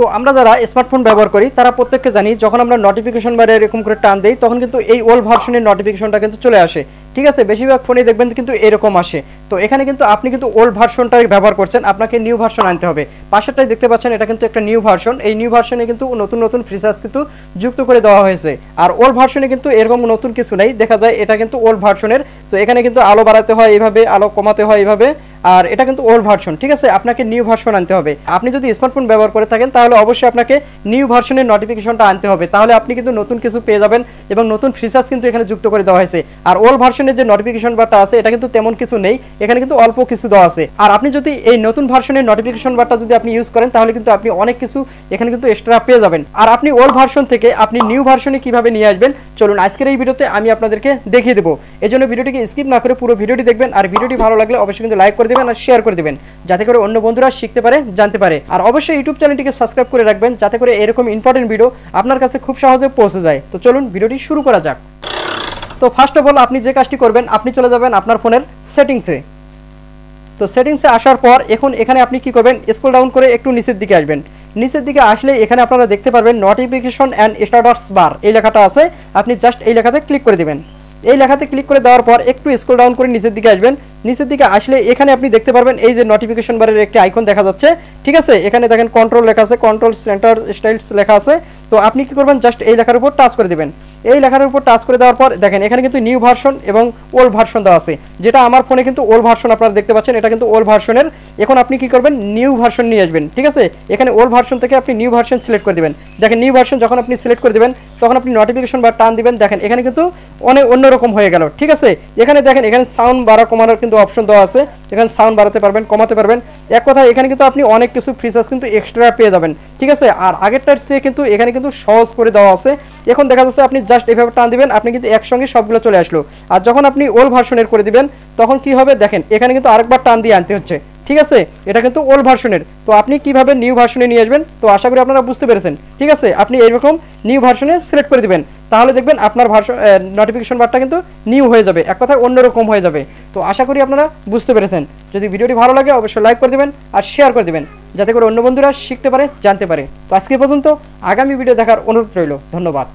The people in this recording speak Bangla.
তো আমরা যারা স্মার্টফোন ব্যবহার করি তারা প্রত্যেককে জানি যখন আমরা নোটিফিকেশন বারে এরকম করে টান দেই তখন কিন্তু এই ওল্ড ভার্সনের নোটিফিকেশনটা কিন্তু চলে আসে। ঠিক আছে, বেশিরভাগ ফোনে দেখবেন কিন্তু এরকম আসে। তো এখানে কিন্তু আপনি কিন্তু ওল্ড ভার্সনটাই ব্যবহার করছেন, আপনাকে নিউ ভার্সন আনতে হবে। পাশেরটাই দেখতে পাচ্ছেন এটা কিন্তু একটা নিউ ভার্সন। এই নিউ ভার্সনে কিন্তু নতুন নতুন ফিচার্স কিন্তু যুক্ত করে দেওয়া হয়েছে। আর ওল্ড ভার্সনে কিন্তু এরকম নতুন কিছু নেই, দেখা যায় এটা কিন্তু ওল্ড ভার্সনের। তো এখানে কিন্তু আলো বাড়াতে হয় এইভাবে, আলো কমাতে হয় এইভাবে, আর এটা কিন্তু ওল্ড ভার্সন। ঠিক আছে, আপনাকে নিউ ভার্সন আনতে হবে। আপনি যদি স্মার্টফোন ব্যবহার করে থাকেন তাহলে অবশ্যই আপনাকে নিউ ভার্সনের নোটিফিকেশনটা আনতে হবে, তাহলে আপনি কিন্তু নতুন কিছু পেয়ে যাবেন এবং নতুন ফিচার্স কিন্তু এখানে যুক্ত করে দেওয়া হয়েছে। আর ওল্ড ভার্সনের যে নোটিফিকেশন বারটা আছে এটা কিন্তু তেমন কিছু নেই, এখানে কিন্তু অল্প কিছু দেওয়া আছে। আর আপনি যদি এই নতুন ভার্সনের নোটিফিকেশন বারটা যদি আপনি ইউজ করেন তাহলে কিন্তু আপনি অনেক কিছু এখানে কিন্তু এক্সট্রা পেয়ে যাবেন। আর আপনি ওল্ড ভার্সন থেকে আপনি নিউ ভার্সনে কিভাবে নিয়ে আসবেন চলুন আজকের এই ভিডিওতে আমি আপনাদেরকে দেখিয়ে দেবো। এই জন্য ভিডিওটিকে স্কিপ না করে পুরো ভিডিওটি দেখবেন। আর ভিডিওটি ভালো লাগলে অবশ্যই কিন্তু লাইক করে দেবেন আর শেয়ার করে দেবেন, যাতে করে অন্য বন্ধুরা শিখতে পারে, জানতে পারে। আর অবশ্যই ইউটিউব চ্যানেলটিকে সাবস্ক্রাইব করে রাখবেন, যাতে করে এরকম ইম্পর্টেন্ট ভিডিও আপনার কাছে খুব সহজে পৌঁছে যায়। তো চলুন ভিডিওটি শুরু করা যাক। তো ফার্স্ট অফ অল আপনি যে কাজটি করবেন, আপনি চলে যাবেন আপনার ফোনের সেটিংসে। তো সেটিংসে আসার পর এখন এখানে আপনি কি করবেন, স্ক্রল ডাউন করে একটু নিচের দিকে আসবেন। নিচের দিকে আসলে এখানে আপনারা দেখতে পারবেন নোটিফিকেশন অ্যান্ড স্ট্যাটাস বার এই লেখাটা আছে, আপনি জাস্ট এই লেখাতে ক্লিক করে দেবেন। এই লেখাতে ক্লিক করে দেওয়ার পর একটু স্ক্রল ডাউন করে নিচের দিকে আসবেন। নিচের দিকে আসলে এখানে আপনি দেখতে পারবেন এই যে নোটিফিকেশন বারের একটি আইকন দেখা যাচ্ছে। ঠিক আছে, এখানে দেখেন কন্ট্রোল লেখা আছে, কন্ট্রোল সেন্টার স্টাইলস লেখা আছে। তো আপনি কি করবেন, জাস্ট এই লেখার উপর টাচ করে দেবেন। এই লেখার উপর টাচ করে দেওয়ার পর দেখেন এখানে কিন্তু নিউ ভার্সন এবং ওল্ড ভার্সন দেওয়া আছে, যেটা আমার ফোনে কিন্তু ওল্ড ভার্সন আপনারা দেখতে পাচ্ছেন, এটা কিন্তু ওল্ড ভার্সনের। এখন আপনি কি করবেন, নিউ ভার্সন নিয়ে আসবেন। ঠিক আছে, এখানে ওল্ড ভার্সন থেকে আপনি নিউ ভার্সন সিলেক্ট করে দেবেন। দেখেন নিউ ভার্সন যখন আপনি সিলেক্ট করে দেবেন তখন আপনি নোটিফিকেশন বার টান দিবেন, দেখেন এখানে কিন্তু অনেক অন্যরকম হয়ে গেল। ঠিক আছে, এখানে দেখেন এখানে সাউন্ড বাড়া কমানোর কিন্তু অপশন দেওয়া আছে, এখানে সাউন্ড বাড়াতে পারবেন, কমাতে পারবেন। এক কথা এখানে কিন্তু আপনি অনেক কিছু ফিচার্স কিন্তু এক্সট্রা পেয়ে যাবেন। ঠিক আছে, আর আগেরটার চেয়ে কিন্তু এখানে কিন্তু সহজ করে দেওয়া আছে। এখন দেখা যাচ্ছে আপনি জাস্ট এইভাবে টান দিবেন, আপনি কিন্তু একসঙ্গে সবগুলো চলে আসলো। আর যখন আপনি ওল্ড ভার্সনের করে দিবেন তখন কি হবে, দেখেন এখানে কিন্তু আরেকবার টান দিয়ে আনতে হচ্ছে। ঠিক আছে, এটা কিন্তু ওল্ড ভার্সনের। তো আপনি কিভাবে নিউ ভার্সনে নিয়ে আসবেন, তো আশা করি আপনারা বুঝতে পেরেছেন। ঠিক আছে, আপনি এইরকম নিউ ভার্সনে সিলেক্ট করে দিবেন, তাহলে দেখবেন আপনার ভার্সন নোটিফিকেশন বারটা কিন্তু নিউ হয়ে যাবে, এক কথায় অন্যরকম হয়ে যাবে। তো আশা করি আপনারা বুঝতে পেরেছেন। যদি ভিডিওটি ভালো লাগে অবশ্যই লাইক করে দেবেন আর শেয়ার করে দেবেন, যাতে করে অন্য বন্ধুরা শিখতে পারে, জানতে পারে। তো আজকে পর্যন্ত, আগামী ভিডিও দেখার অনুরোধ রইল। ধন্যবাদ।